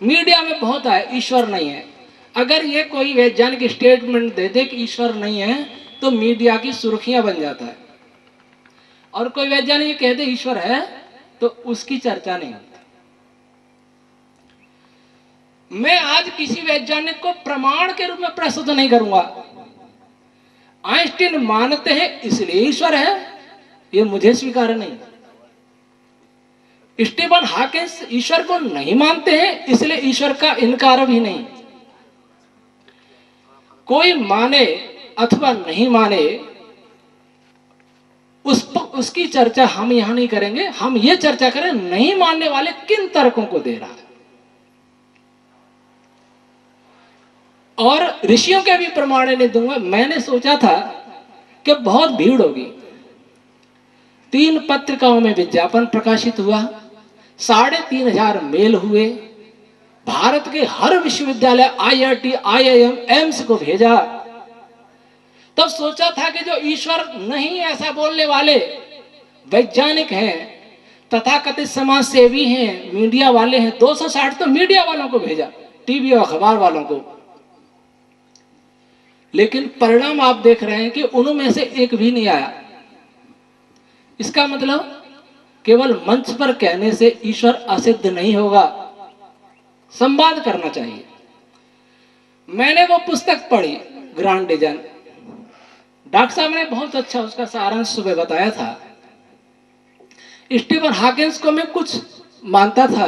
Media में बहुत है ईश्वर नहीं है। अगर ये कोई वैज्ञानिक स्टेटमेंट दे दे कि ईश्वर नहीं है तो मीडिया की सुर्खियां बन जाता है, और कोई वैज्ञानिक कह दे ईश्वर है तो उसकी चर्चा नहीं होती। मैं आज किसी वैज्ञानिक को प्रमाण के रूप में प्रस्तुत नहीं करूंगा। आइंस्टीन मानते हैं इसलिए ईश्वर है, ये मुझे स्वीकार नहीं। स्टीफन हॉकिंस ईश्वर को नहीं मानते हैं इसलिए ईश्वर का इनकार भी नहीं। कोई माने अथवा नहीं माने उसकी चर्चा हम यहां नहीं करेंगे। हम ये चर्चा करें नहीं मानने वाले किन तर्कों को दे रहा है, और ऋषियों के भी प्रमाण नहीं दूंगा। मैंने सोचा था कि बहुत भीड़ होगी, 3 पत्रिकाओं में विज्ञापन प्रकाशित हुआ, 3500 मेल हुए, भारत के हर विश्वविद्यालय IIT IIM एम्स को भेजा। तब सोचा था कि जो ईश्वर नहीं ऐसा बोलने वाले वैज्ञानिक हैं, तथाकथित समाज सेवी हैं, मीडिया वाले हैं, 260 तो मीडिया वालों को भेजा, टीवी और अखबार वालों को। लेकिन परिणाम आप देख रहे हैं कि उनमें से एक भी नहीं आया। इसका मतलब केवल मंच पर कहने से ईश्वर असिद्ध नहीं होगा, संवाद करना चाहिए। मैंने वो पुस्तक पढ़ी ग्रांड डिजाइन, डॉक्टर साहब ने बहुत अच्छा उसका सारांश सुबह बताया था। स्टीफन हॉकिंस को मैं कुछ मानता था,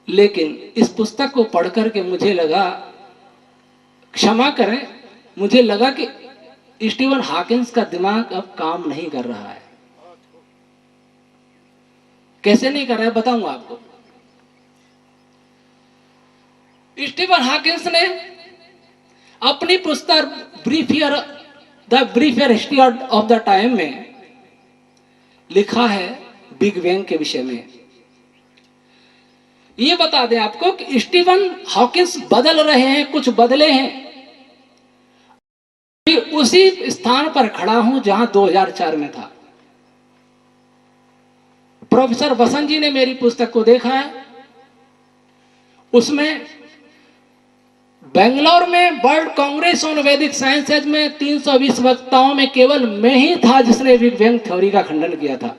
लेकिन इस पुस्तक को पढ़कर के मुझे लगा, क्षमा करें, मुझे लगा कि स्टीफन हॉकिंस का दिमाग अब काम नहीं कर रहा है। कैसे नहीं कर रहा है बताऊंगा आपको। स्टीफन हॉकिंस ने अपनी पुस्तक the briefer history of the time में लिखा है बिग बैंग के विषय में। ये बता दें आपको कि स्टीफन हॉकिंस बदल रहे हैं, कुछ बदले हैं। उसी स्थान पर खड़ा हूं जहां 2004 में था। प्रोफेसर बसंत जी ने मेरी पुस्तक को देखा है, उसमें बेंगलोर में वर्ल्ड कांग्रेस ऑन वैदिक साइंसेज में 320 वक्ताओं में केवल मैं ही था जिसने बिग बैंग थ्योरी का खंडन किया था।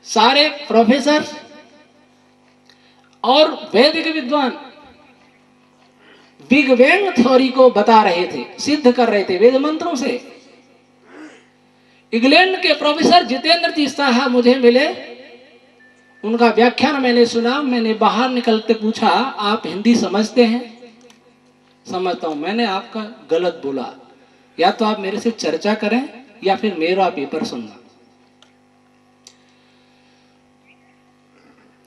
सारे प्रोफेसर और वैदिक विद्वान बिग बैंग थ्योरी को बता रहे थे, सिद्ध कर रहे थे वेद मंत्रों से। इंग्लैंड के प्रोफेसर जितेंद्र जी साहब मुझे मिले, उनका व्याख्यान मैंने सुना। मैंने बाहर निकलते पूछा, आप हिंदी समझते हैं? समझता हूं। मैंने आपका गलत बोला, या तो आप मेरे से चर्चा करें या फिर मेरा पेपर सुनना।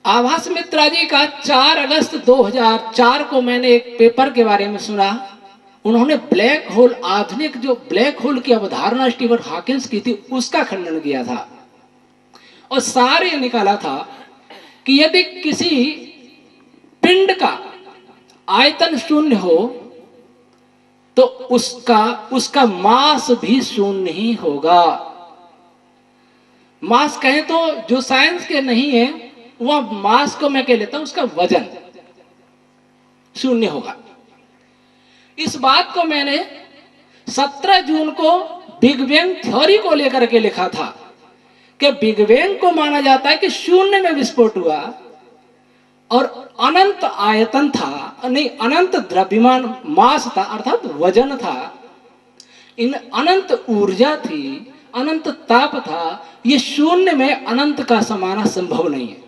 आभास मित्रा जी का 4 अगस्त 2004 को मैंने एक पेपर के बारे में सुना। उन्होंने ब्लैक होल, आधुनिक जो ब्लैक होल की अवधारणा स्टीफन हॉकिंस की थी, उसका खंडन किया था। और सारे निकाला था कि यदि किसी पिंड का आयतन शून्य हो तो उसका मास भी शून्य ही होगा। मास कहें तो जो साइंस के नहीं है, वह मास को मैं कह लेता हूं उसका वजन शून्य होगा। इस बात को मैंने 17 जून को बिग बैंग थ्योरी को लेकर के लिखा था कि बिग बैंग को माना जाता है कि शून्य में विस्फोट हुआ और अनंत आयतन था, नहीं अनंत द्रव्यमान मास था, अर्थात वजन था, इन अनंत ऊर्जा थी, अनंत ताप था। ये शून्य में अनंत का समाना संभव नहीं है।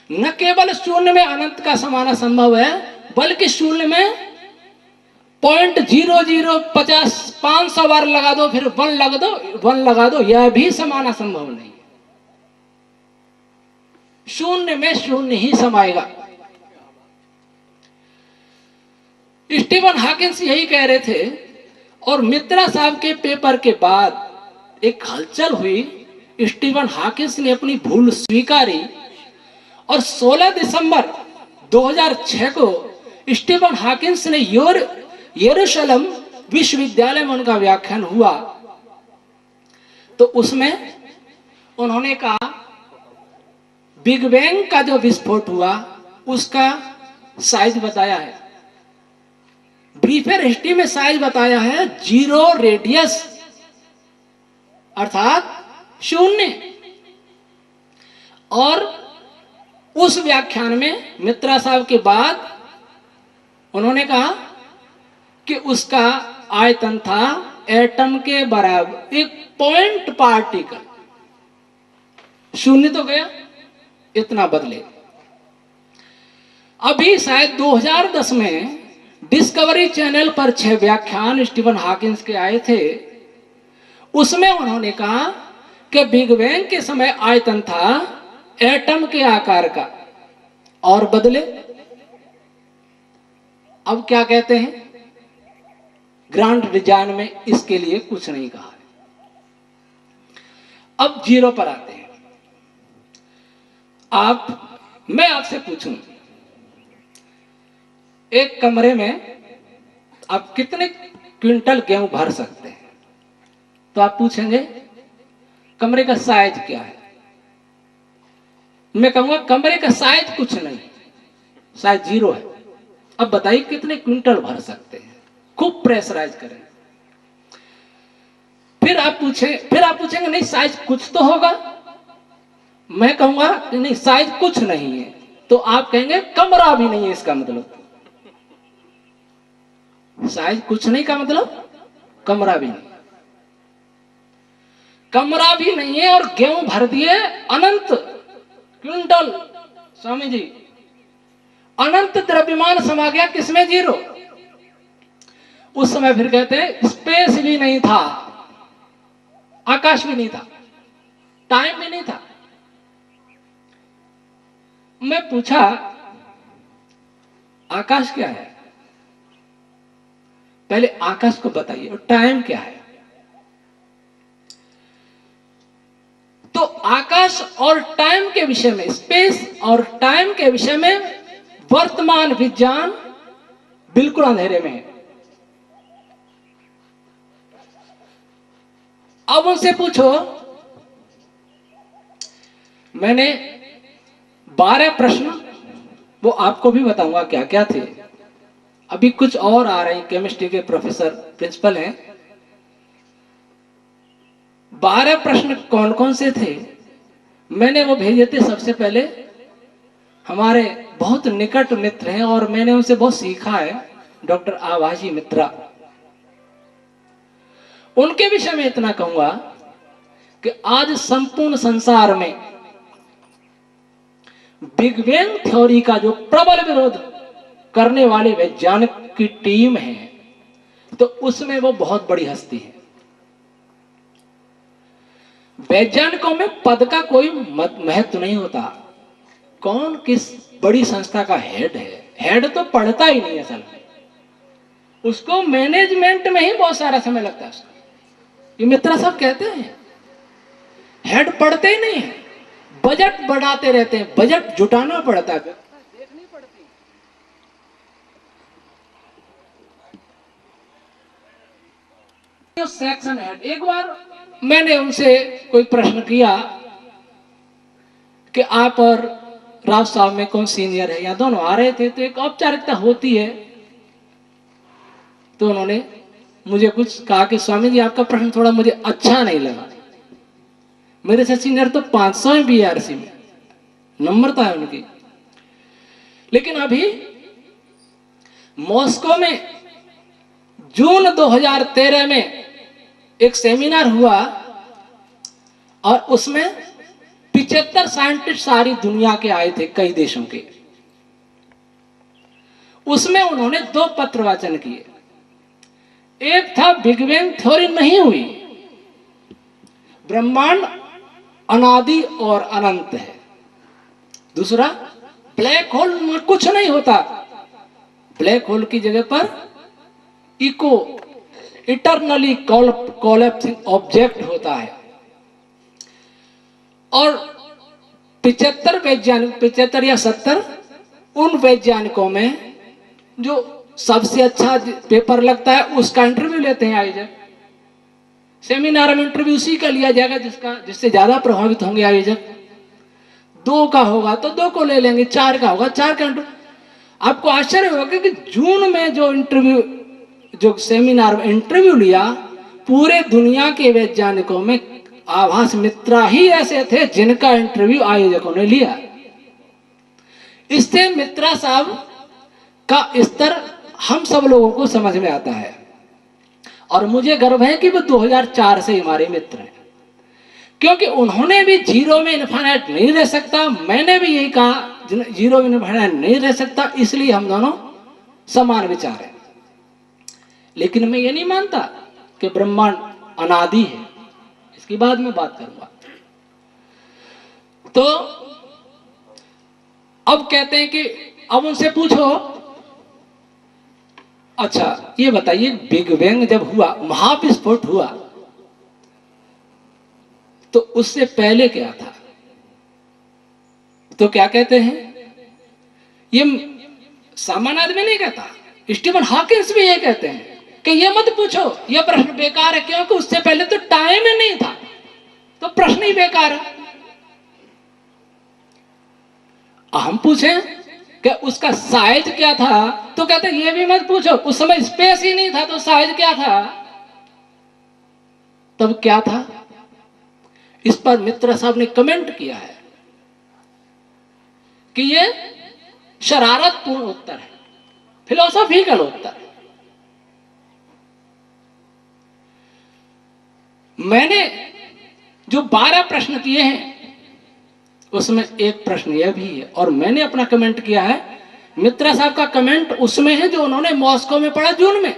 न केवल शून्य में अनंत का समाना संभव है, बल्कि शून्य में 0.0050 500 बार लगा दो, फिर 1 लगा दो, यह भी समाना संभव नहीं। शून्य में शून्य ही समाएगा। स्टीफन हॉकिंस यही कह रहे थे, और मित्रा साहब के पेपर के बाद एक हलचल हुई। स्टीफन हॉकिंस ने अपनी भूल स्वीकारी और 16 दिसंबर 2006 को स्टीफन हॉकिंस ने यरूशलेम विश्वविद्यालय में उनका व्याख्यान हुआ। तो उसमें उन्होंने कहा बिग बैंग का जो विस्फोट हुआ उसका साइज बताया है, ब्रीफर हिस्ट्री में साइज बताया है 0 रेडियस अर्थात 0। और उस व्याख्यान में मित्रा साहब के बाद उन्होंने कहा कि उसका आयतन था एटम के बराबर, एक पॉइंट पार्टिकल। 0 तो गया, इतना बदले। अभी शायद 2010 में डिस्कवरी चैनल पर 6 व्याख्यान स्टीफन हॉकिंस के आए थे। उसमें उन्होंने कहा कि बिग बैंग के समय आयतन था एटम के आकार का और बदले अब क्या कहते हैं, ग्रांड डिजाइन में इसके लिए कुछ नहीं कहा है। अब 0 पर आते हैं। मैं आपसे पूछूं, एक कमरे में आप कितने क्विंटल गेहूं भर सकते हैं? तो आप पूछेंगे कमरे का साइज क्या है? मैं कहूंगा कमरे का साइज कुछ नहीं, साइज 0 है। अब बताइए कितने क्विंटल भर सकते हैं? खूब प्रेशराइज करें। फिर आप पूछेंगे नहीं साइज कुछ तो होगा। मैं कहूंगा नहीं साइज कुछ नहीं है, तो आप कहेंगे कमरा भी नहीं है। इसका मतलब साइज कुछ नहीं का मतलब कमरा भी नहीं, कमरा भी नहीं है और गेहूं भर दिए अनंत क्विंटल। स्वामी जी, अनंत द्रव्यमान समा गया किसमें? 0। उस समय फिर कहते हैं स्पेस भी नहीं था, आकाश भी नहीं था, टाइम भी नहीं था। मैं पूछा आकाश क्या है? पहले आकाश को बताइए, और टाइम क्या है? तो आकाश और टाइम के विषय में, स्पेस और टाइम के विषय में वर्तमान विज्ञान बिल्कुल अंधेरे में है। अब उनसे पूछो, मैंने 12 प्रश्न, वो आपको भी बताऊंगा क्या क्या थे। अभी कुछ और आ रहे हैं, केमिस्ट्री के प्रोफेसर प्रिंसिपल हैं। 12 प्रश्न कौन कौन से थे मैंने वो भेजे थे। सबसे पहले हमारे बहुत निकट मित्र हैं और मैंने उनसे बहुत सीखा है, डॉक्टर आभाजी मित्रा। उनके विषय में इतना कहूंगा कि आज संपूर्ण संसार में बिग बैंग थ्योरी का जो प्रबल विरोध करने वाले वैज्ञानिक की टीम है, तो उसमें वो बहुत बड़ी हस्ती है। वैज्ञानिकों में पद का कोई महत्व नहीं होता, कौन किस बड़ी संस्था का हेड है। हेड तो पढ़ता ही नहीं असल में, उसको मैनेजमेंट में ही बहुत सारा समय लगता है। ये मित्रा साहब कहते हैं हेड पढ़ते ही नहीं है, बजट बढ़ाते रहते हैं, बजट जुटाना पड़ता है, देखनी पड़ती है। सेक्शन हेड, एक बार मैंने उनसे कोई प्रश्न किया कि आप और राव साहब में कौन सीनियर है, या दोनों आ रहे थे, तो एक औपचारिकता होती है। तो उन्होंने मुझे कुछ कहा कि स्वामी जी आपका प्रश्न थोड़ा मुझे अच्छा नहीं लगा। मेरे से सीनियर तो 500 है बीआरसी में, नम्रता है उनकी। लेकिन अभी मॉस्को में जून 2013 में एक सेमिनार हुआ और उसमें 75 साइंटिस्ट सारी दुनिया के आए थे, कई देशों के। उसमें उन्होंने 2 पत्र वाचन किए। एक था बिग बैंग थ्योरी नहीं हुई, ब्रह्मांड अनादि और अनंत है। दूसरा, ब्लैक होल में कुछ नहीं होता, ब्लैक होल की जगह पर इटरनली कोलैप्सिंग ऑब्जेक्ट होता है। और 75 वैज्ञानिक, 75 या 70 उन वैज्ञानिकों में जो सबसे अच्छा पेपर लगता है उसका इंटरव्यू लेते हैं आयोजक। सेमिनार में इंटरव्यू उसी का लिया जाएगा जिससे ज्यादा प्रभावित होंगे आयोजक। 2 का होगा तो 2 को ले लेंगे, 4 का होगा 4 का। आपको आश्चर्य होगा कि जून में जो इंटरव्यू, जो सेमिनार में इंटरव्यू लिया, पूरे दुनिया के वैज्ञानिकों में आभास मित्रा ही ऐसे थे जिनका इंटरव्यू आयोजकों ने लिया। इससे मित्रा साहब का स्तर हम सब लोगों को समझ में आता है, और मुझे गर्व है कि वो 2004 से हमारे मित्र हैं, क्योंकि उन्होंने भी जीरो में इनफाइनाइट नहीं रह सकता, मैंने भी यही कहा जीरो में इनफाइनाइट नहीं रह सकता, इसलिए हम दोनों समान विचार हैं। लेकिन मैं ये नहीं मानता कि ब्रह्मांड अनादि है, इसकी बाद में बात करूंगा। तो अब कहते हैं कि अब उनसे पूछो, अच्छा ये बताइए बिग बैंग जब हुआ, महाविस्फोट हुआ, तो उससे पहले क्या था? तो क्या कहते हैं, ये सामान्य आदमी नहीं कहता, स्टीफन हॉकिंस भी ये कहते हैं कि ये मत पूछो, ये प्रश्न बेकार है, क्योंकि उससे पहले तो टाइम ही नहीं था, तो प्रश्न ही बेकार है। हम पूछें कि उसका साइज क्या था, तो कहते ये भी मत पूछो, उस समय स्पेस ही नहीं था, तो साइज क्या था? तब क्या था? इस पर मित्रा साहब ने कमेंट किया है कि ये शरारतपूर्ण उत्तर है, फिलोसॉफिकल उत्तर है। मैंने जो 12 प्रश्न किए हैं उसमें एक प्रश्न यह भी है, और मैंने अपना कमेंट किया है। मित्रा साहब का कमेंट उसमें है जो उन्होंने मॉस्को में पढ़ा जून में,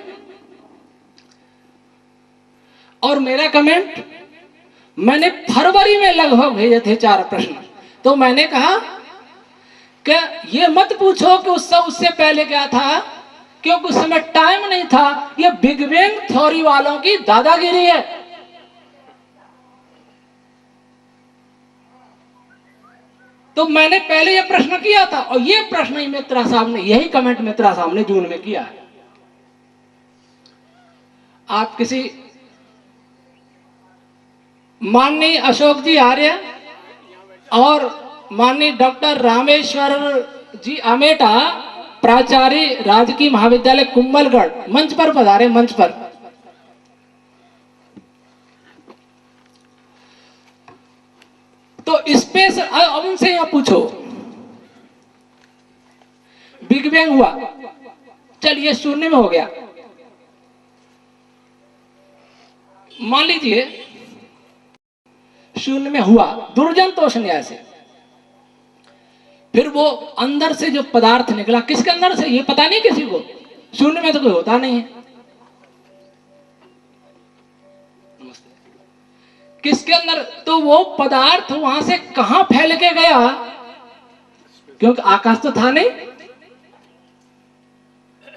और मेरा कमेंट मैंने फरवरी में लगभग भेजे थे 4 प्रश्न। तो मैंने कहा कि ये मत पूछो कि उससे पहले क्या था, क्योंकि उस समय टाइम नहीं था, ये बिग बैंग थ्योरी वालों की दादागिरी है। तो मैंने पहले यह प्रश्न किया था, और यह प्रश्न ही मित्रा साहब ने, यही कमेंट मित्रा साहब ने जून में किया है। आप किसी माननीय अशोक जी आर्य और माननीय डॉक्टर रामेश्वर जी अमेटा, प्राचार्य राजकीय महाविद्यालय कुंभलगढ़, मंच पर पधारे, मंच पर। तो स्पेस, अब उनसे यहां पूछो बिग बैंग हुआ, चलिए शून्य में हो गया, मान लीजिए शून्य में हुआ दुर्जनतोष न्याय से, फिर वो अंदर से जो पदार्थ निकला, किसके अंदर से ये पता नहीं किसी को, शून्य में तो कोई होता नहीं है, किसके अंदर, तो वो पदार्थ वहां से कहां फैल के गया, क्योंकि आकाश तो था नहीं,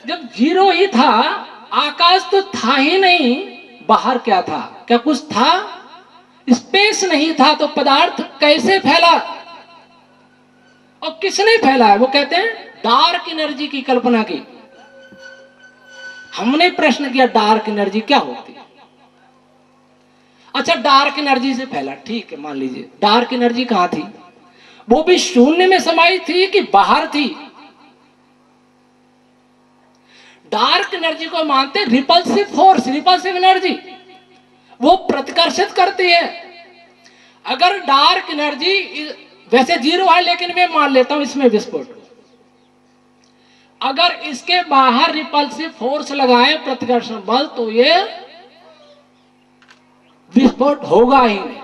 जब जीरो ही था, आकाश तो था ही नहीं, बाहर क्या था, क्या कुछ था, स्पेस नहीं था, तो पदार्थ कैसे फैला, और किसने फैला है? वो कहते हैं डार्क एनर्जी की कल्पना की। हमने प्रश्न किया डार्क एनर्जी क्या होती है? अच्छा, डार्क एनर्जी से फैला, ठीक है, मान लीजिए डार्क एनर्जी कहां थी, वो भी शून्य में समाई थी कि बाहर थी? डार्क एनर्जी को मानते रिपल्सिव फोर्स, रिपल्सिव एनर्जी, वो प्रतिकर्षित करती है। अगर डार्क एनर्जी वैसे जीरो है, लेकिन मैं मान लेता हूं इसमें विस्फोट, अगर इसके बाहर रिपल्सिव फोर्स लगाए, प्रतिकर्षण बल, तो ये विस्फोट होगा ही नहीं।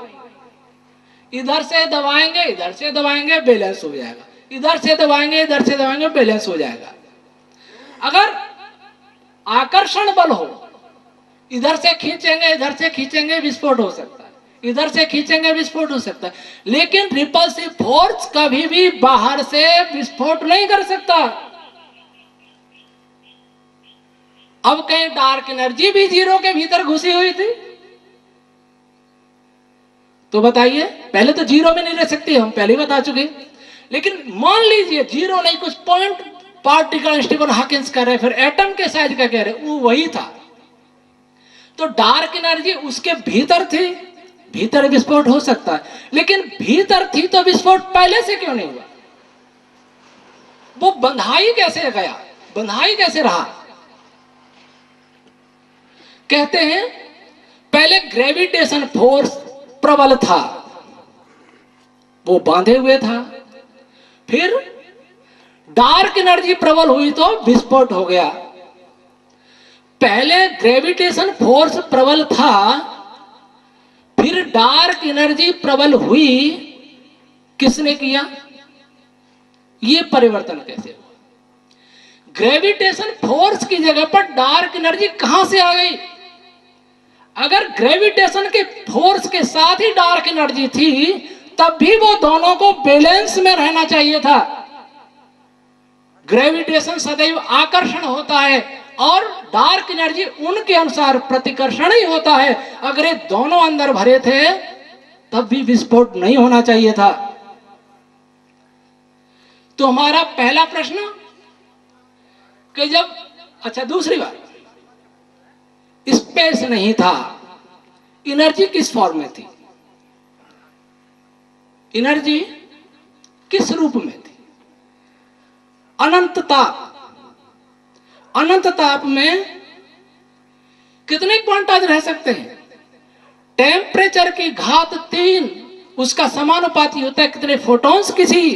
इधर से दबाएंगे, इधर से दबाएंगे, बैलेंस हो जाएगा, इधर से दबाएंगे, इधर से दबाएंगे, बैलेंस हो जाएगा। अगर आकर्षण बल हो, इधर से खींचेंगे, इधर से खींचेंगे, विस्फोट हो सकता है, इधर से खींचेंगे, विस्फोट हो सकता है, लेकिन रिपल्सिव फोर्स कभी भी बाहर से विस्फोट नहीं कर सकता। अब कहीं डार्क एनर्जी भी जीरो के भीतर घुसी हुई थी, तो बताइए, पहले तो जीरो में नहीं रह सकती, हम पहले ही बता चुके। लेकिन मान लीजिए जीरो नहीं, कुछ पॉइंट पार्टिकल स्टीफन हॉकिंस कह रहे, फिर एटम के साइज का कह रहे, वो वही था, तो डार्क एनर्जी उसके भीतर थी भीतर विस्फोट हो सकता है, लेकिन भीतर थी तो विस्फोट पहले से क्यों नहीं हुआ? वो बंधाई कैसे गया, बंधाई कैसे रहा? कहते हैं पहले ग्रेविटेशन फोर्स प्रबल था, वो बांधे हुए था, फिर डार्क एनर्जी प्रबल हुई तो विस्फोट हो गया। पहले ग्रेविटेशन फोर्स प्रबल था, फिर डार्क एनर्जी प्रबल हुई, किसने किया? ये परिवर्तन कैसे हुआ? ग्रेविटेशन फोर्स की जगह पर डार्क एनर्जी कहां से आ गई? अगर ग्रेविटेशन के फोर्स के साथ ही डार्क एनर्जी थी, तब भी वो दोनों को बैलेंस में रहना चाहिए था। ग्रेविटेशन सदैव आकर्षण होता है और डार्क एनर्जी उनके अनुसार प्रतिकर्षण ही होता है। अगर ये दोनों अंदर भरे थे तब भी विस्फोट नहीं होना चाहिए था। तो हमारा पहला प्रश्न कि जब, अच्छा दूसरी बात, स्पेस नहीं था, एनर्जी किस फॉर्म में थी? एनर्जी किस रूप में थी? अनंत ताप। अनंत ताप में कितने क्वांटाज रह सकते हैं? टेम्परेचर की घात 3 उसका समानुपाती होता है कितने फोटॉन्स किसी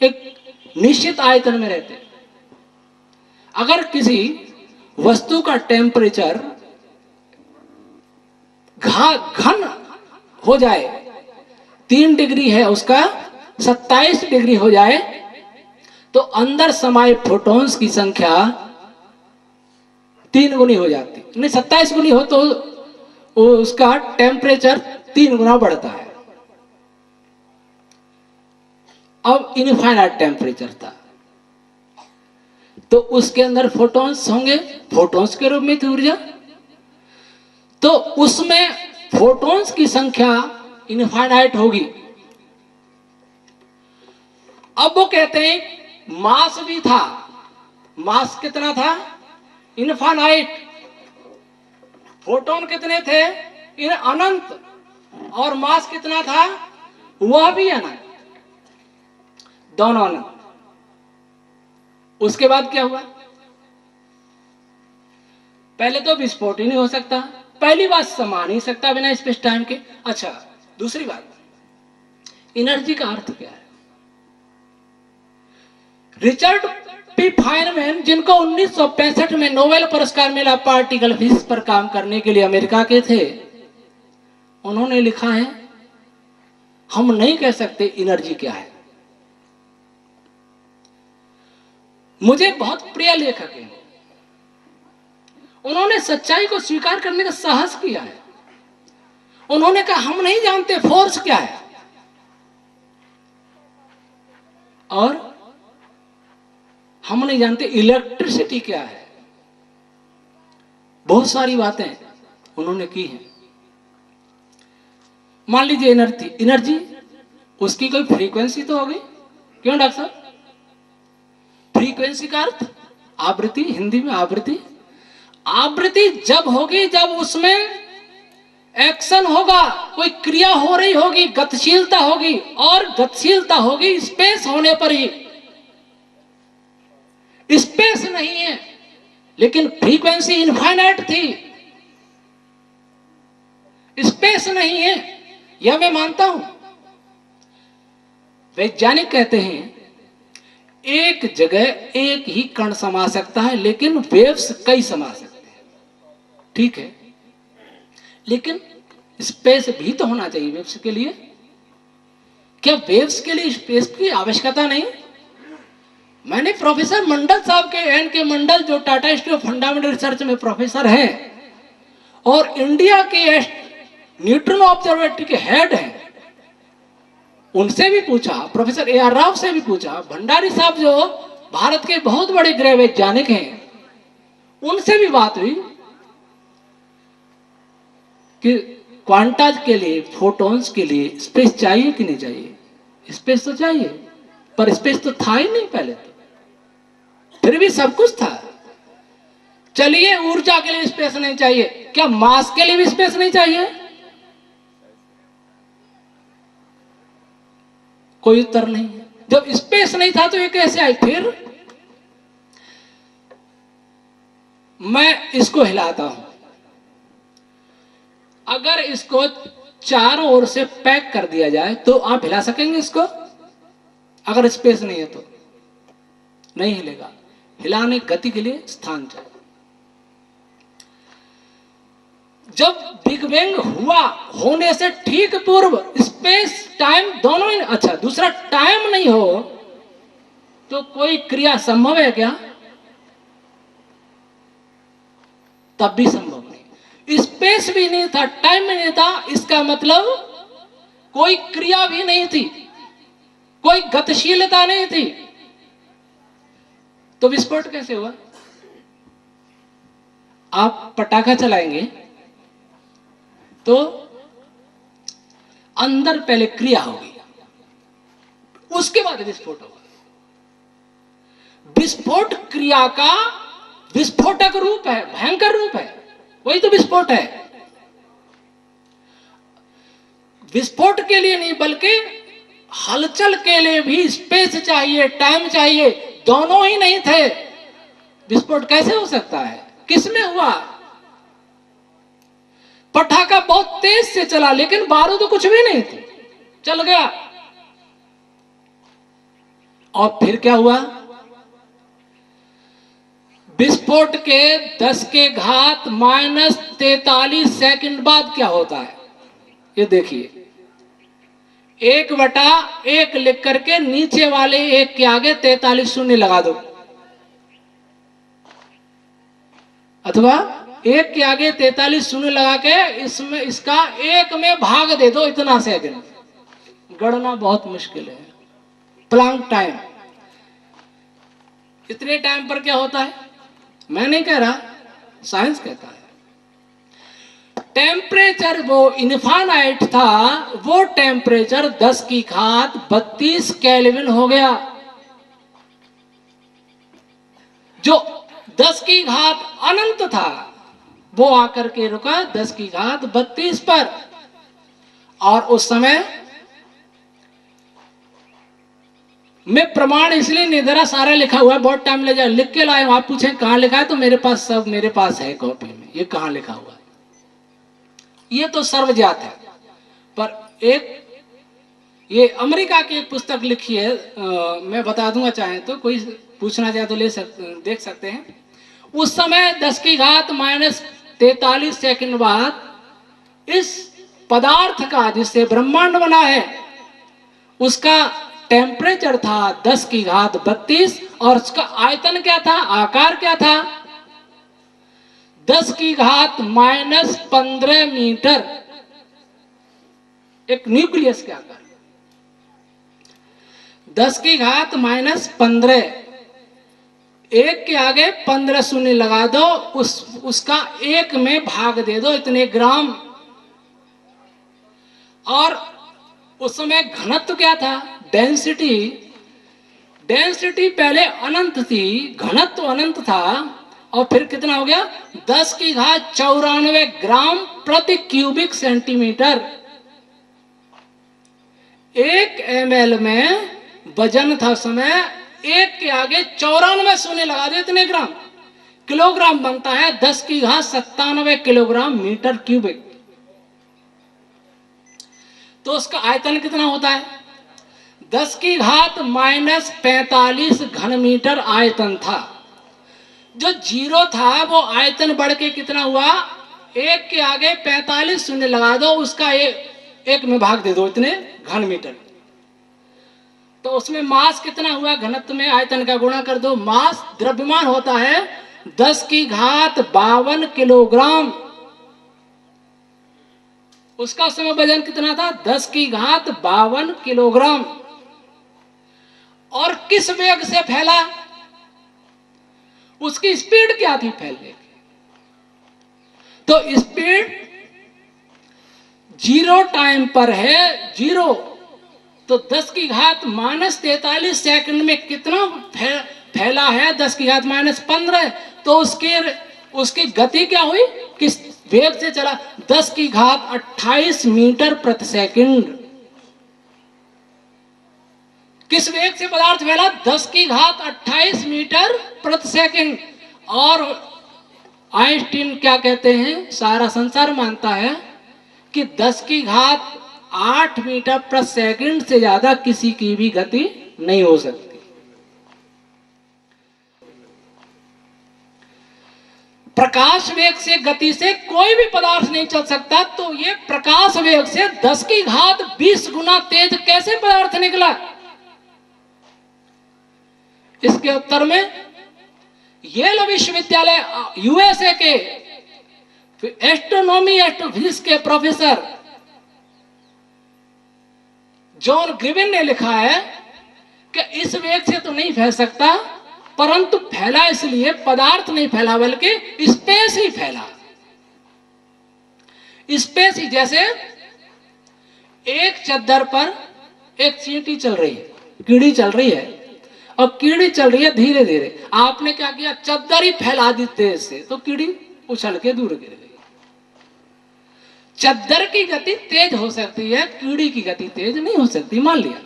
एक निश्चित आयतन में रहते हैं। अगर किसी वस्तु का टेम्परेचर घन हो जाए, 3 डिग्री है उसका 27 डिग्री हो जाए, तो अंदर समाये फोटॉन्स की संख्या 3 गुनी हो जाती, नहीं 27 गुनी हो तो उसका टेम्परेचर 3 गुना बढ़ता है। अब इनफाइनाइट टेम्परेचर था तो उसके अंदर फोटॉन्स होंगे, फोटॉन्स के रूप में थी ऊर्जा, तो उसमें फोटॉन्स की संख्या इनफाइनाइट होगी। अब वो कहते हैं मास भी था। मास कितना था? इनफाइनाइट। फोटोन कितने थे? अनंत। और मास कितना था? वह भी अनंत, दोनों अनंत। उसके बाद क्या हुआ? पहले तो विस्फोट ही नहीं हो सकता, पहली बात समा नहीं सकता बिना स्पेस टाइम के। अच्छा दूसरी बात, एनर्जी का अर्थ क्या है? रिचर्ड पी फाइनमैन, जिनको 1965 में नोबेल पुरस्कार मिला पार्टिकल फिजिक्स पर काम करने के लिए, अमेरिका के थे, उन्होंने लिखा है हम नहीं कह सकते एनर्जी क्या है। मुझे बहुत प्रिय लेखक है, उन्होंने सच्चाई को स्वीकार करने का साहस किया है। उन्होंने कहा हम नहीं जानते फोर्स क्या है, और हम नहीं जानते इलेक्ट्रिसिटी क्या है। बहुत सारी बातें उन्होंने की हैं। मान लीजिए एनर्जी उसकी कोई फ्रीक्वेंसी तो होगी, क्यों डॉक्टर साहब? फ्रीक्वेंसी का अर्थ आवृत्ति, हिंदी में आवृत्ति। आवृत्ति जब होगी जब उसमें एक्शन होगा, कोई क्रिया हो रही होगी, गतिशीलता होगी, और गतिशीलता होगी स्पेस होने पर ही। स्पेस नहीं है लेकिन फ्रीक्वेंसी इनफाइनाइट थी। स्पेस नहीं है यह मैं मानता हूं। वैज्ञानिक कहते हैं एक जगह एक ही कण समा सकता है, लेकिन वेव्स कई समा सकते हैं। ठीक है, लेकिन स्पेस भी तो होना चाहिए वेव्स के लिए। क्या वेव्स के लिए स्पेस की आवश्यकता नहीं? मैंने प्रोफेसर मंडल साहब के, एन के मंडल, जो Tata institute of fundamental research में प्रोफेसर हैं और इंडिया के न्यूट्रॉन ऑब्जर्वेटरी के हेड हैं, उनसे भी पूछा, प्रोफेसर ए आर राव से भी पूछा, भंडारी साहब जो भारत के बहुत बड़े गृह वैज्ञानिक हैं, उनसे भी बात हुई कि क्वांटाज के लिए, फोटॉन्स के लिए स्पेस चाहिए कि नहीं चाहिए? स्पेस तो चाहिए, पर स्पेस तो था ही नहीं पहले तो, फिर भी सब कुछ था। चलिए ऊर्जा के लिए स्पेस नहीं चाहिए, क्या मास के लिए भी स्पेस नहीं चाहिए? कोई उत्तर नहीं है। जब स्पेस नहीं था तो ये कैसे आई? फिर मैं इसको हिलाता हूं, अगर इसको चारों ओर से पैक कर दिया जाए तो आप हिला सकेंगे इसको? अगर स्पेस नहीं है तो नहीं हिलेगा। हिलाने गति के लिए स्थान चाहिए। जब बिग बैंग हुआ, होने से ठीक पूर्व स्पेस टाइम दोनों ही, अच्छा दूसरा टाइम नहीं हो तो कोई क्रिया संभव है क्या? तब भी संभव नहीं। स्पेस भी नहीं था, टाइम भी नहीं था, इसका मतलब कोई क्रिया भी नहीं थी, कोई गतिशीलता नहीं थी, तो विस्फोट कैसे हुआ? आप पटाखा चलाएंगे तो अंदर पहले क्रिया होगी, उसके बाद विस्फोट होगा। विस्फोट क्रिया का विस्फोटक रूप है, भयंकर रूप है, वही तो विस्फोट है। विस्फोट के लिए नहीं बल्कि हलचल के लिए भी स्पेस चाहिए, टाइम चाहिए, दोनों ही नहीं थे। विस्फोट कैसे हो सकता है? किसमें हुआ? पटाखा बहुत तेज से चला लेकिन बारूद तो कुछ भी नहीं थी, चल गया। और फिर क्या हुआ? विस्फोट के 10 के घात -43 सेकंड बाद क्या होता है ये देखिए। 1/1 लिख करके नीचे वाले 1 के आगे 43 शून्य लगा दो, अथवा 1 के आगे 43 शून्य लगा के इसमें इसका 1 में भाग दे दो, इतना सेकंड। गणना बहुत मुश्किल है। प्लांक टाइम, इतने टाइम पर क्या होता है? मैं नहीं कह रहा, साइंस कहता है। टेम्परेचर वो इनफाइनाइट था, वो टेम्परेचर 10 की घात 32 केल्विन हो गया। जो 10 की घात अनंत था वो आकर के रुका 10 की घात 32 पर। और उस समय मैं प्रमाण इसलिए नहीं दे रहा, सारा लिखा हुआ है, बहुत टाइम ले जाए, लिख के लाए। आप पूछें कहां लिखा है तो मेरे पास सब मेरे पास है कॉपी में, ये कहां लिखा हुआ है। ये तो सर्वज्ञात है। पर एक ये अमेरिका की एक पुस्तक लिखी है, मैं बता दूंगा, चाहे तो कोई पूछना चाहे तो देख सकते हैं। उस समय 10 की घात -43 सेकंड बाद इस पदार्थ का जिससे ब्रह्मांड बना है उसका टेम्परेचर था 10 की घात 32 और उसका आयतन क्या था, आकार क्या था? 10 की घात -15 मीटर, एक न्यूक्लियस के आकार। 10 की घात -15, 1 के आगे 15 शून्य लगा दो, उसका 1 में भाग दे दो, इतने ग्राम। और उस समय घनत्व क्या था? डेंसिटी। डेंसिटी पहले अनंत थी, घनत्व अनंत था, और फिर कितना हो गया? 10 की घात 94 ग्राम प्रति क्यूबिक सेंटीमीटर। 1 ml में वजन था समय, 1 के आगे 94 शून्य लगा दे, इतने ग्राम। किलोग्राम बनता है 10 की घात 97 किलोग्राम मीटर क्यूबिक। तो उसका आयतन कितना होता है? 10 की घात -45 घन मीटर आयतन था। जो 0 था वो आयतन बढ़ के कितना हुआ? 1 के आगे 45 शून्य लगा दो, उसका 1 में भाग दे दो, इतने घन मीटर। तो उसमें मास कितना हुआ? घनत्व में आयतन का गुणा कर दो। मास द्रव्यमान होता है 10 की घात 52 किलोग्राम। उसका समय वजन कितना था? 10 की घात 52 किलोग्राम। और किस वेग से फैला? उसकी स्पीड क्या थी फैलने की? तो स्पीड 0 टाइम पर है, 0। तो 10 की घात -43 सेकंड में कितना फैला है? 10 की घात -15। तो उसकी गति क्या हुई? किस वेग से चला? 10 की घात 28 मीटर प्रति सेकंड। किस वेग से पदार्थ फैला? 10⁻28 मीटर प्रति सेकंड। और आइंस्टीन क्या कहते हैं, सारा संसार मानता है कि 10⁸ मीटर प्रति सेकंड से ज्यादा किसी की भी गति नहीं हो सकती। प्रकाश वेग से गति से कोई भी पदार्थ नहीं चल सकता, तो ये प्रकाश वेग से 10⁻20 गुना तेज कैसे पदार्थ निकला? इसके उत्तर में येल विश्वविद्यालय यूएसए के एस्ट्रोनॉमी एस्ट्रोफिजिक्स के प्रोफेसर जॉन ग्रिविन ने लिखा है कि इस वेग से तो नहीं फैल सकता, परंतु फैला इसलिए पदार्थ नहीं फैला बल्कि स्पेस ही फैला। स्पेस ही, जैसे एक चद्दर पर एक चींटी चल रही है, कीड़ी चल रही है, और कीड़ी चल रही है धीरे धीरे। आपने क्या किया, चद्दर ही फैला दी तेज से, तो कीड़ी उछल के दूर गिर गई। चद्दर की गति तेज हो सकती है, कीड़ी की गति तेज नहीं हो सकती, मान लिया।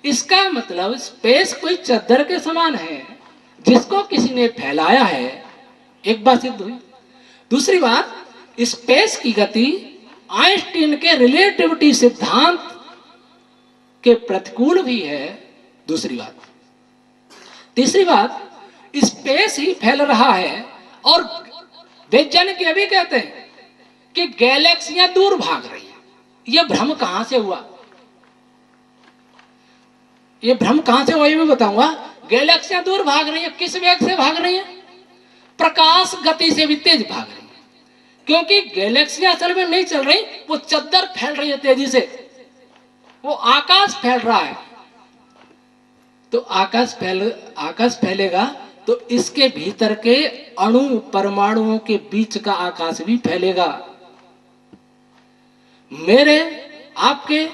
इसका मतलब स्पेस कोई चद्दर के समान है जिसको किसी ने फैलाया है, एक बात सिद्ध हुई। दूसरी बात, स्पेस की गति आइंस्टीन के रिलेटिविटी सिद्धांत के प्रतिकूल भी है, दूसरी बात। तीसरी बात, स्पेस ही फैल रहा है, और वैज्ञानिक ये भी कहते हैं कि गैलेक्सियां दूर भाग रही हैं। यह भ्रम कहां से हुआ, ये भ्रम कहां से हुआ ये भी बताऊंगा। गैलेक्सियां दूर भाग रही है, किस वेग से भाग रही है? प्रकाश गति से भी तेज भाग रही है, क्योंकि गैलेक्सियां असल में नहीं चल रही, वो चद्दर फैल रही है तेजी से, वो आकाश फैल रहा है। तो आकाश फैलेगा तो इसके भीतर के अणु परमाणुओं के बीच का आकाश भी फैलेगा। मेरे आपके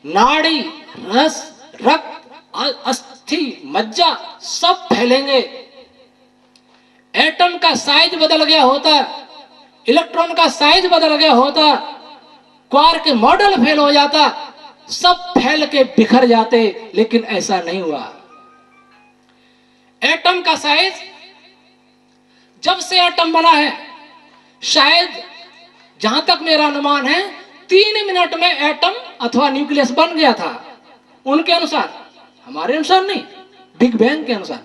नाड़ी, रस, रक्त, अस्थि, मज्जा सब फैलेंगे। एटम का साइज बदल गया होता, इलेक्ट्रॉन का साइज बदल गया होता, क्वार्क के मॉडल फेल हो जाता, सब फैल के बिखर जाते, लेकिन ऐसा नहीं हुआ। एटम का साइज, जब से एटम बना है, शायद जहां तक मेरा अनुमान है 3 मिनट में एटम अथवा न्यूक्लियस बन गया था, उनके अनुसार, हमारे अनुसार नहीं, बिग बैंग के अनुसार।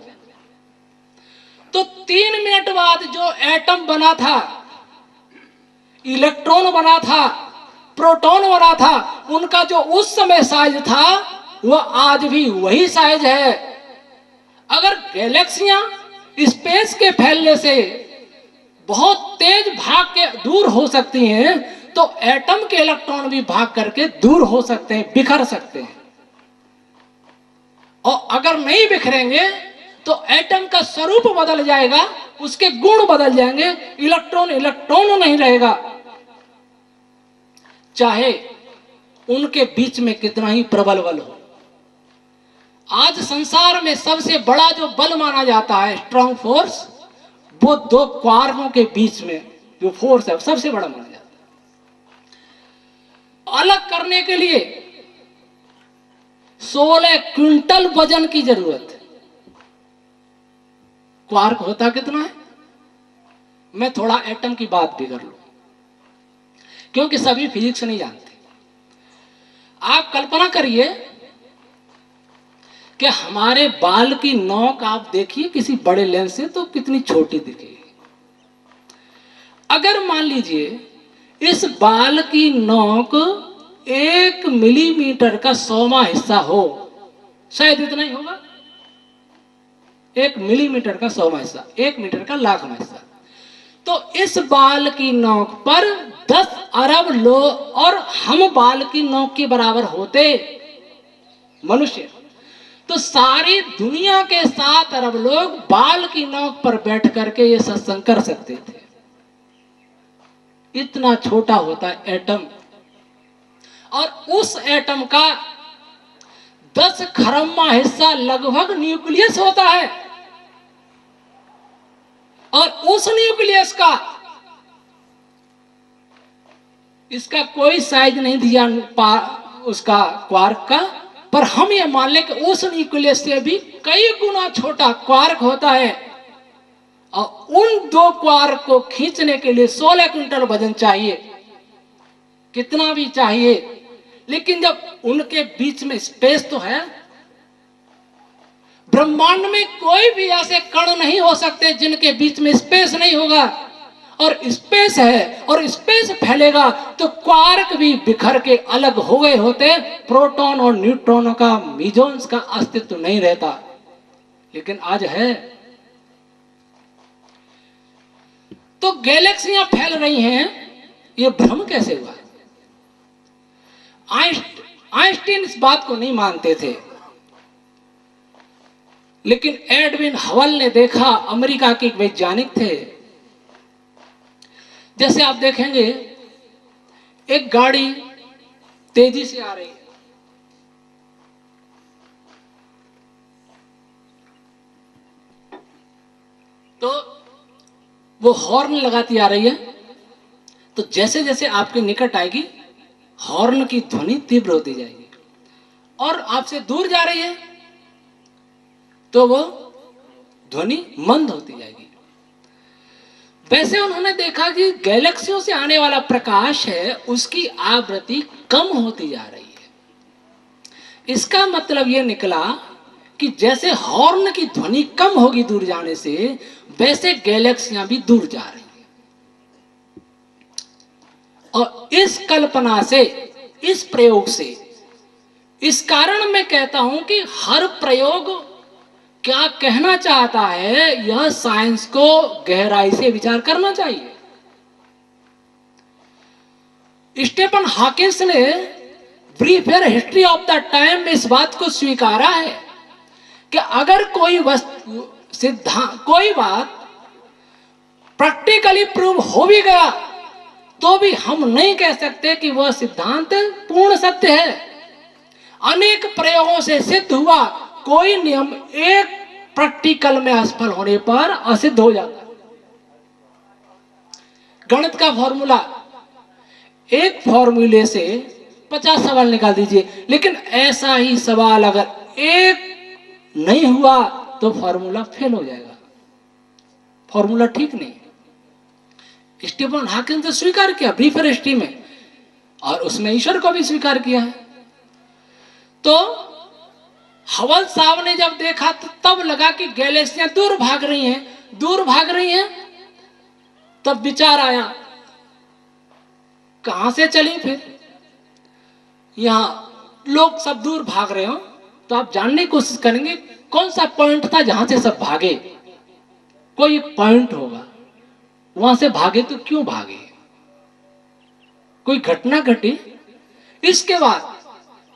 तो 3 मिनट बाद जो एटम बना था, इलेक्ट्रॉन बना था, प्रोटॉन बना था, उनका जो उस समय साइज था वह आज भी वही साइज है। अगर गैलेक्सियां स्पेस के फैलने से बहुत तेज भाग के दूर हो सकती हैं, तो एटम के इलेक्ट्रॉन भी भाग करके दूर हो सकते हैं, बिखर सकते हैं। और अगर नहीं बिखरेंगे तो एटम का स्वरूप बदल जाएगा, उसके गुण बदल जाएंगे, इलेक्ट्रॉन इलेक्ट्रॉन नहीं रहेगा, चाहे उनके बीच में कितना ही प्रबल बल हो। आज संसार में सबसे बड़ा जो बल माना जाता है, स्ट्रॉन्ग फोर्स, वो 2 क्वार्कों के बीच में जो फोर्स है सबसे बड़ा माना जाता है। अलग करने के लिए 16 क्विंटल वजन की जरूरत है। क्वार्क होता कितना है? मैं थोड़ा एटम की बात भी कर लूं, क्योंकि सभी फिजिक्स नहीं जानते। आप कल्पना करिए कि हमारे बाल की नोक आप देखिए किसी बड़े लेंस से तो कितनी छोटी दिखेगी। अगर मान लीजिए इस बाल की नोक 1 मिलीमीटर का 100वां हिस्सा हो, शायद इतना ही होगा, 1 मिलीमीटर का 100वां हिस्सा, 1 मीटर का 1,00,000वां हिस्सा। तो इस बाल की नोक पर 10 अरब लोग, और हम बाल की नोक के बराबर होते मनुष्य, तो सारी दुनिया के 7 अरब लोग बाल की नोक पर बैठ करके ये सत्संग कर सकते थे। इतना छोटा होता है एटम, और उस एटम का 10 खरम्मा हिस्सा लगभग न्यूक्लियस होता है, और उस न्यूक्लियस का इसका कोई साइज नहीं दिया उसका क्वार्क का, पर हम ये मान लें कि उस न्यूक्लियस से भी कई गुना छोटा क्वार्क होता है, और उन दो क्वार्क को खींचने के लिए 16 क्विंटल वजन चाहिए, कितना भी चाहिए। लेकिन जब उनके बीच में स्पेस तो है, ब्रह्मांड में कोई भी ऐसे कण नहीं हो सकते जिनके बीच में स्पेस नहीं होगा, और स्पेस है और स्पेस फैलेगा तो क्वार्क भी बिखर के अलग हो गए होते, प्रोटॉन और न्यूट्रॉनों का, मीजॉन्स का अस्तित्व नहीं रहता। लेकिन आज है। तो गैलेक्सियां फैल रही हैं, ये भ्रम कैसे हुआ? आइंस्टीन इस बात को नहीं मानते थे, लेकिन एडविन हबल ने देखा, अमेरिका के एक वैज्ञानिक थे। जैसे आप देखेंगे एक गाड़ी तेजी से आ रही है, तो वो हॉर्न लगाती आ रही है, तो जैसे जैसे आपके निकट आएगी हॉर्न की ध्वनि तीव्र होती जाएगी, और आपसे दूर जा रही है तो वो ध्वनि मंद होती जाएगी। वैसे उन्होंने देखा कि गैलेक्सियों से आने वाला प्रकाश है, उसकी आवृत्ति कम होती जा रही है। इसका मतलब यह निकला कि जैसे हॉर्न की ध्वनि कम होगी दूर जाने से, वैसे गैलेक्सियां भी दूर जा रही हैं। और इस कल्पना से, इस प्रयोग से, इस कारण मैं कहता हूं कि हर प्रयोग क्या कहना चाहता है, यह साइंस को गहराई से विचार करना चाहिए। स्टीफन हॉकिंस ने ब्रीफर हिस्ट्री ऑफ द टाइम में इस बात को स्वीकारा है कि अगर कोई वस्तु, सिद्धांत, कोई बात प्रैक्टिकली प्रूव हो भी गया तो भी हम नहीं कह सकते कि वह सिद्धांत पूर्ण सत्य है। अनेक प्रयोगों से सिद्ध हुआ कोई नियम एक प्रैक्टिकल में असफल होने पर असिद्ध हो जाता है। गणित का फॉर्मूला, एक फॉर्मूले से 50 सवाल निकाल दीजिए, लेकिन ऐसा ही सवाल अगर एक नहीं हुआ तो फॉर्मूला फेल हो जाएगा, फॉर्मूला ठीक नहीं। स्टीफन हॉकिंस ने स्वीकार किया ब्रीफर हिस्ट्री में, और उसमें ईश्वर को भी स्वीकार किया है। तो हबल साहब ने जब देखा तो तब लगा कि गैलेक्सियां दूर भाग रही हैं, दूर भाग रही हैं। तब विचार आया कहां से चली, फिर यहां लोग सब दूर भाग रहे हो तो आप जानने की कोशिश करेंगे कौन सा पॉइंट था जहां से सब भागे। कोई पॉइंट होगा, वहां से भागे तो क्यों भागे, कोई घटना घटी। इसके बाद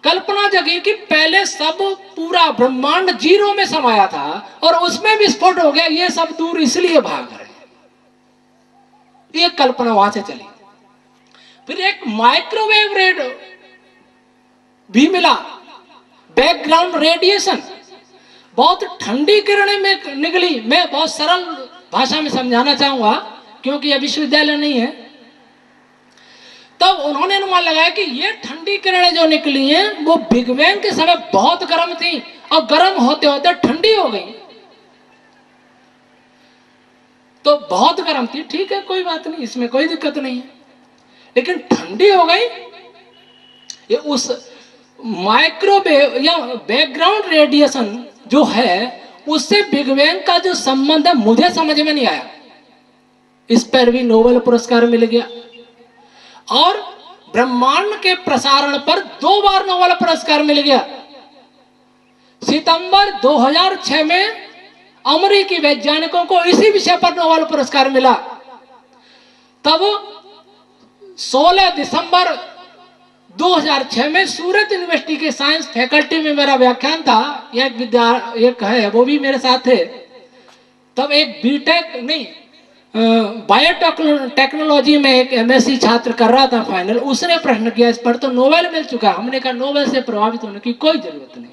कल्पना जगी कि पहले सब पूरा ब्रह्मांड जीरो में समाया था और उसमें विस्फोट हो गया, ये सब दूर इसलिए भाग रहे हैं। ये कल्पना वहां से चली। फिर एक माइक्रोवेव रेडियो भी मिला, बैकग्राउंड रेडिएशन, बहुत ठंडी किरणें में निकली। मैं बहुत सरल भाषा में समझाना चाहूंगा क्योंकि यह विश्वविद्यालय नहीं है। तब उन्होंने अनुमान लगाया कि ये ठंडी किरणें जो निकली हैं वो बिग बैंग के समय बहुत गर्म थी और गर्म होते होते ठंडी हो गई। तो बहुत गर्म थी, ठीक है, कोई बात नहीं, इसमें कोई दिक्कत नहीं है, लेकिन ठंडी हो गई। ये उस माइक्रोवेव या बैकग्राउंड रेडिएशन जो है उससे बिग बैंग का जो संबंध है मुझे समझ में नहीं आया। इस पर भी नोबेल पुरस्कार मिल गया, और ब्रह्मांड के प्रसारण पर 2 बार नोबेल पुरस्कार मिल गया। सितंबर 2006 में अमेरिकी वैज्ञानिकों को इसी विषय पर नोबेल पुरस्कार मिला। तब 16 दिसंबर 2006 में सूरत यूनिवर्सिटी के साइंस फैकल्टी में मेरा व्याख्यान था। एक है वो भी मेरे साथ थे। तब एक बीटेक नहीं, बायोटेक्नोलॉजी में एक एमएससी छात्र कर रहा था फाइनल, उसने प्रश्न किया इस पर तो नोबेल मिल चुका। हमने कहा नोबेल से प्रभावित होने की कोई जरूरत नहीं।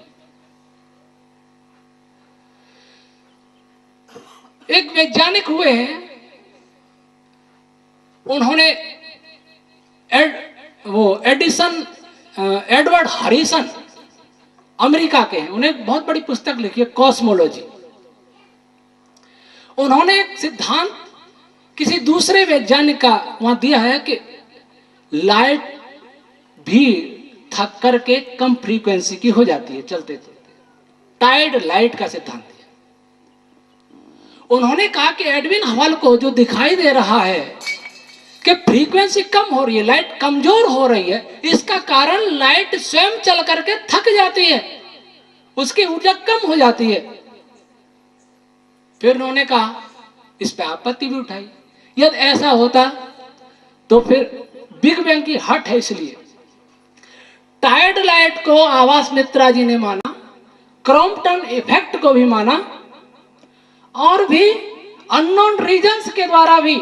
एक वैज्ञानिक हुए हैं, उन्होंने एडवर्ड हरिसन अमेरिका के हैं, उन्हें बहुत बड़ी पुस्तक लिखी है कॉस्मोलॉजी। उन्होंने एक सिद्धांत किसी दूसरे वैज्ञानिक का वहां दिया है कि लाइट भी थक करके कम फ्रीक्वेंसी की हो जाती है चलते चलते, टाइड लाइट का सिद्धांत दिया। उन्होंने कहा कि एडविन हबल को जो दिखाई दे रहा है कि फ्रीक्वेंसी कम हो रही है, लाइट कमजोर हो रही है, इसका कारण लाइट स्वयं चल करके थक जाती है, उसकी ऊर्जा कम हो जाती है। फिर उन्होंने कहा, इस पे आपत्ति भी उठाई, यदि ऐसा होता तो फिर बिग बैंग की हट है। इसलिए टाइड लाइट को आवास मित्रा जी ने माना, क्रॉम्पटन इफेक्ट को भी माना, और भी अननोन रीजंस के द्वारा भी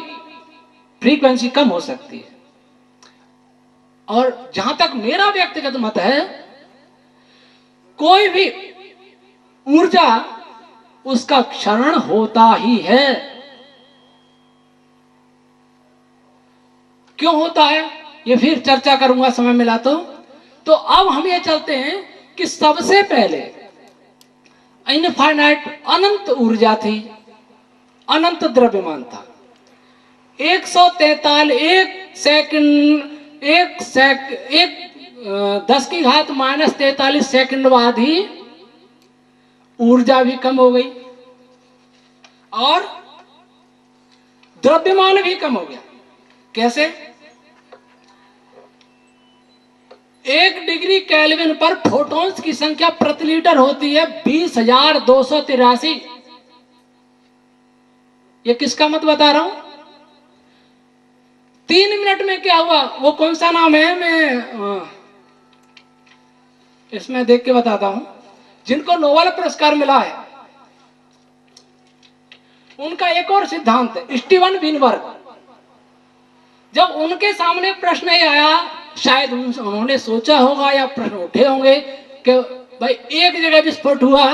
फ्रीक्वेंसी कम हो सकती है। और जहां तक मेरा व्यक्तिगत मत है, कोई भी ऊर्जा उसका क्षरण होता ही है। क्यों होता है ये फिर चर्चा करूंगा समय मिला तो अब हम ये चलते हैं कि सबसे पहले इनफाइनाइट अनंत ऊर्जा थी, अनंत द्रव्यमान था। 10⁻³ सेकंड बाद ही ऊर्जा भी कम हो गई और द्रव्यमान भी कम हो गया। कैसे? 1 डिग्री केल्विन पर फोटॉन्स की संख्या प्रति लीटर होती है 20,283। ये किसका मत बता रहा हूं? 3 मिनट में क्या हुआ, वो कौन सा नाम है, मैं इसमें देख के बताता हूं। जिनको नोबेल पुरस्कार मिला है उनका एक और सिद्धांत है, स्टीवन विनबर्ग। जब उनके सामने प्रश्न ये आया, शायद उन्होंने सोचा होगा या प्रश्न उठे होंगे कि भाई एक जगह विस्फोट हुआ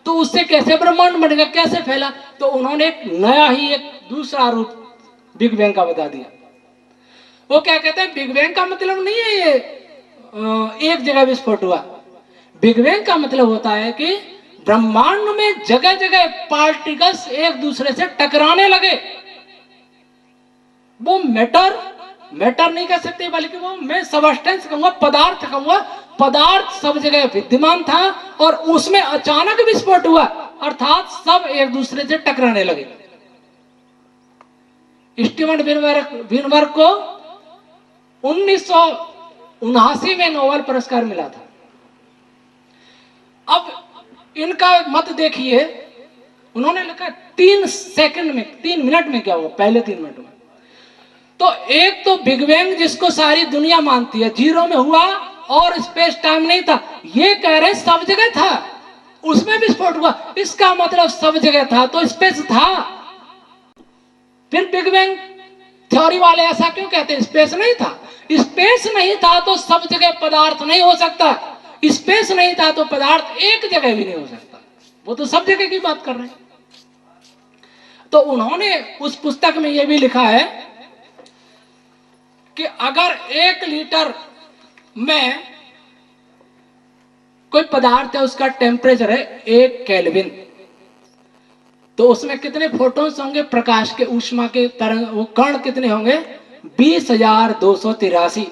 तो उससे कैसे ब्रह्मांड बनेगा, कैसे फैला, तो उन्होंने एक नया ही एक दूसरा रूप बिग बैंग का बता दिया। वो क्या कहते हैं, बिग बैंग का मतलब नहीं है ये एक जगह विस्फोट हुआ। बिग बैंग का मतलब होता है कि ब्रह्मांड में जगह जगह पार्टिकल्स एक दूसरे से टकराने लगे। वो मैटर नहीं कह सकते, बल्कि वो मैं सबस्टेंस कहूंगा, पदार्थ कहूंगा। पदार्थ सब जगह विद्यमान था और उसमें अचानक विस्फोट हुआ, अर्थात सब एक दूसरे से टकराने लगे। स्टीवन विनबर्ग को 1979 में नोबेल पुरस्कार मिला था। अब इनका मत देखिए, उन्होंने लिखा 3 मिनट में क्या हुआ, पहले 3 मिनट में। तो एक तो बिग बैंग जिसको सारी दुनिया मानती है, 0 में हुआ और स्पेस टाइम नहीं था, ये कह रहे सब जगह था, उसमें विस्फोट हुआ, इसका मतलब सब जगह था तो स्पेस था। फिर बिग बैंग थ्योरी वाले ऐसा क्यों कहते हैं, स्पेस नहीं था? स्पेस नहीं था तो सब जगह पदार्थ नहीं हो सकता, स्पेस नहीं था तो पदार्थ एक जगह भी नहीं हो सकता। वो तो सब जगह की बात कर रहे हैं। तो उन्होंने उस पुस्तक में यह भी लिखा है कि अगर 1 लीटर में कोई पदार्थ है, उसका टेम्परेचर है 1 केल्विन, तो उसमें कितने फोटॉन्स होंगे, प्रकाश के ऊष्मा के तरंग, वो कण कितने होंगे, 20,283।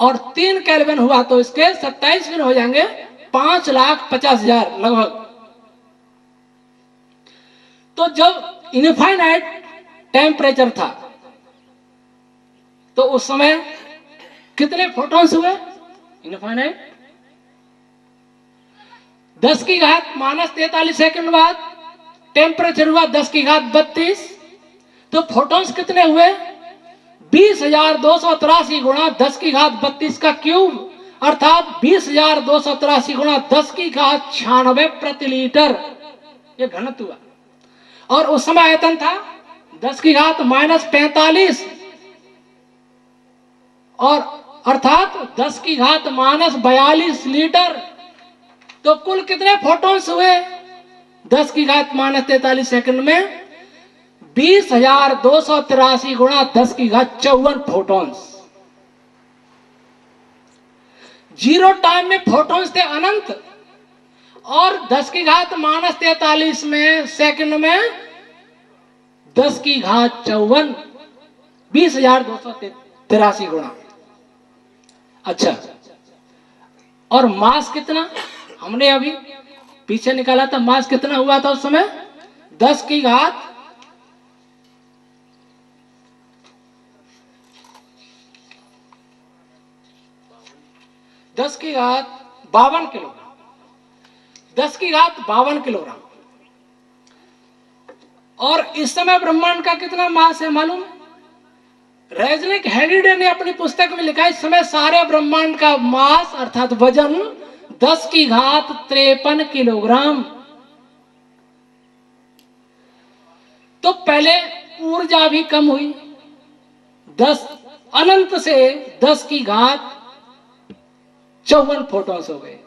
और 3 केल्विन हुआ तो इसके 27 दिन हो जाएंगे 5,50,000 लगभग। तो जब इनफाइनाइट टेम्परेचर था तो उस समय कितने फोटॉन्स हुए इनफाइनाइट? 10⁻43 सेकंड बाद टेम्परेचर हुआ 10⁻32, तो फोटॉन्स कितने हुए 20,283 गुणा 10⁻32 का क्यूब, अर्थात 20,283 गुणा 10⁻96 प्रति लीटर, ये घनत्व हुआ। और उस समय आयतन था 10⁻⁻45 और अर्थात 10⁻42 लीटर। तो कुल कितने फोटॉन्स हुए 10⁻43 सेकंड में? 20,283 गुणा 10⁻54 फोटॉन्स। जीरो टाइम में फोटॉन्स थे अनंत, और 10 की घात माइनस 43 में सेकंड में 10 की घात 54, 20,283 गुणा। अच्छा, और मास कितना हमने अभी पीछे निकाला था, मास कितना हुआ था उस समय? 10 की घात 52 किलोग्राम, 10 की घात 52 किलोग्राम। और इस समय ब्रह्मांड का कितना मास है मालूम? रेजनिक हेरिडे ने अपनी पुस्तक में लिखा है इस समय सारे ब्रह्मांड का मास अर्थात वजन 10 की घात 53 किलोग्राम। तो पहले ऊर्जा भी कम हुई, 10 अनंत से 10 की घात 54 फोटॉन्स हो गए,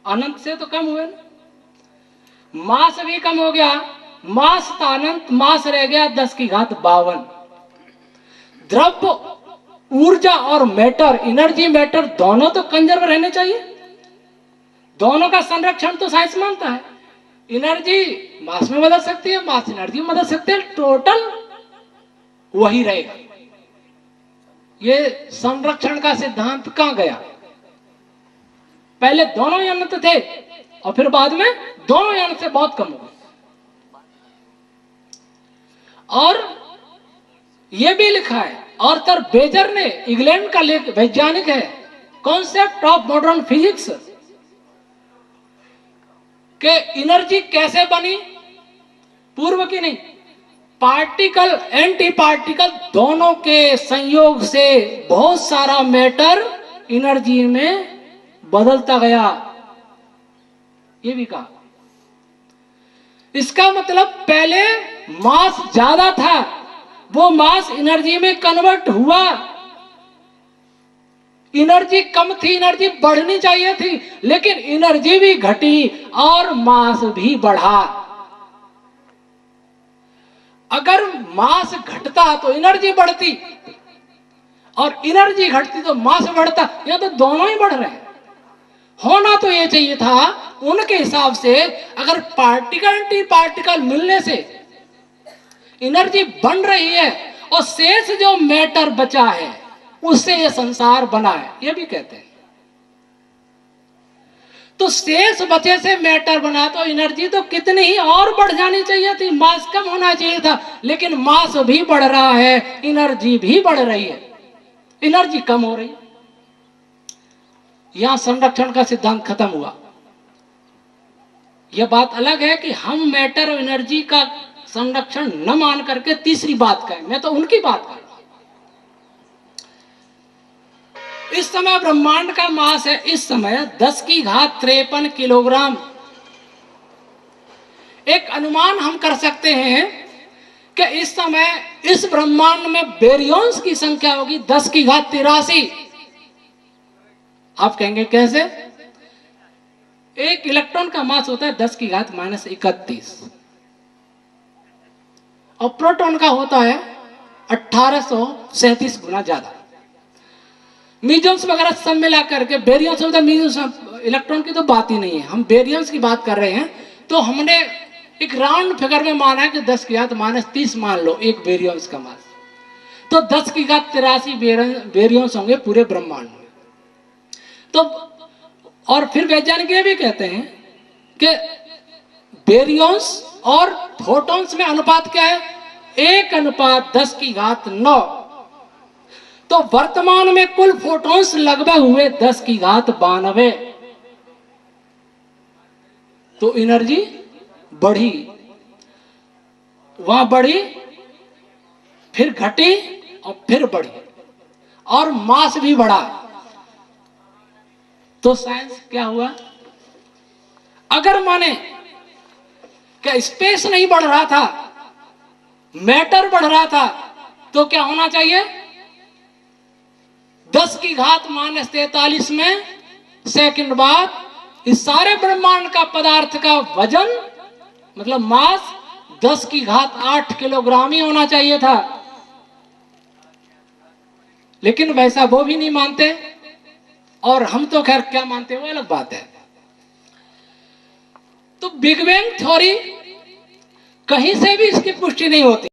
अनंत से तो कम हुए ना। मास भी कम हो गया, मास था अनंत, मास रह गया 10 की घात 52। द्रव्य ऊर्जा और मैटर एनर्जी मैटर दोनों तो कंजर्व रहने चाहिए, दोनों का संरक्षण तो साइंस मानता है। एनर्जी मास में बदल सकती है, मास एनर्जी में बदल सकते हैं, टोटल वही रहेगा। ये संरक्षण का सिद्धांत कहां गया? पहले दोनों ही अनंत थे और फिर बाद में दोनों ही अनंत से बहुत कम हो गए। और यह भी लिखा है आर्थर बेजर ने, इंग्लैंड का वैज्ञानिक है, कॉन्सेप्ट ऑफ मॉडर्न फिजिक्स, के एनर्जी कैसे बनी? पूर्व की नहीं, पार्टिकल एंटी पार्टिकल दोनों के संयोग से बहुत सारा मैटर एनर्जी में बदलता गया, ये भी कहा। इसका मतलब पहले मास ज्यादा था, वो मास एनर्जी में कन्वर्ट हुआ, एनर्जी कम थी, एनर्जी बढ़नी चाहिए थी, लेकिन एनर्जी भी घटी और मास भी बढ़ा। अगर मास घटता तो एनर्जी बढ़ती और एनर्जी घटती तो मास बढ़ता, या तो दोनों ही बढ़ रहे हैं। होना तो ये चाहिए था उनके हिसाब से, अगर पार्टिकल एंटी पार्टिकल मिलने से एनर्जी बन रही है और शेष जो मैटर बचा है उससे ये संसार बना है, ये भी कहते हैं। तो शेष बचे से मैटर बना, तो एनर्जी तो कितनी ही और बढ़ जानी चाहिए थी, मास कम होना चाहिए था, लेकिन मास भी बढ़ रहा है, एनर्जी भी बढ़ रही है, एनर्जी कम हो रही है। यहां संरक्षण का सिद्धांत खत्म हुआ। यह बात अलग है कि हम मैटर और एनर्जी का संरक्षण न मान करके तीसरी बात कहें, मैं तो उनकी बात कर रहा हूं। इस समय ब्रह्मांड का मास है इस समय 10 की घात 53 किलोग्राम। एक अनुमान हम कर सकते हैं कि इस समय इस ब्रह्मांड में बेरियंस की संख्या होगी 10 की घात 83। आप कहेंगे कैसे? एक इलेक्ट्रॉन का मास होता है 10 की घात -31 और प्रोटॉन का होता है 1837 गुना ज्यादा। म्यूजन्स वगैरह सब मिला करके बेरियंस होता है, म्यूजन्स इलेक्ट्रॉन की तो बात ही नहीं है, हम बेरियंस की बात कर रहे हैं। तो हमने एक राउंड फिगर में माना है कि 10 की घात -30 मान लो एक बेरियंस का मास, तो 10 की घात 83 बेरियंस होंगे पूरे ब्रह्मांड में। तो और फिर वैज्ञानिक ये भी कहते हैं कि बेरियंस और फोटॉन्स में अनुपात क्या है? 1:10 की घात 9। तो वर्तमान में कुल फोटॉन्स लगभग हुए 10 की घात 92। तो एनर्जी बढ़ी, वहां बढ़ी, फिर घटी और फिर बढ़ी, और मास भी बढ़ा। तो साइंस क्या हुआ? अगर माने कि स्पेस नहीं बढ़ रहा था, मैटर बढ़ रहा था, तो क्या होना चाहिए? 10 की घात -43 में सेकंड बाद इस सारे ब्रह्मांड का पदार्थ का वजन मतलब मास 10 की घात 8 किलोग्राम ही होना चाहिए था। लेकिन वैसा वो भी नहीं मानते, और हम तो खैर क्या मानते हैं वो अलग बात है। तो बिग बैंग थ्योरी कहीं से भी इसकी पुष्टि नहीं होती।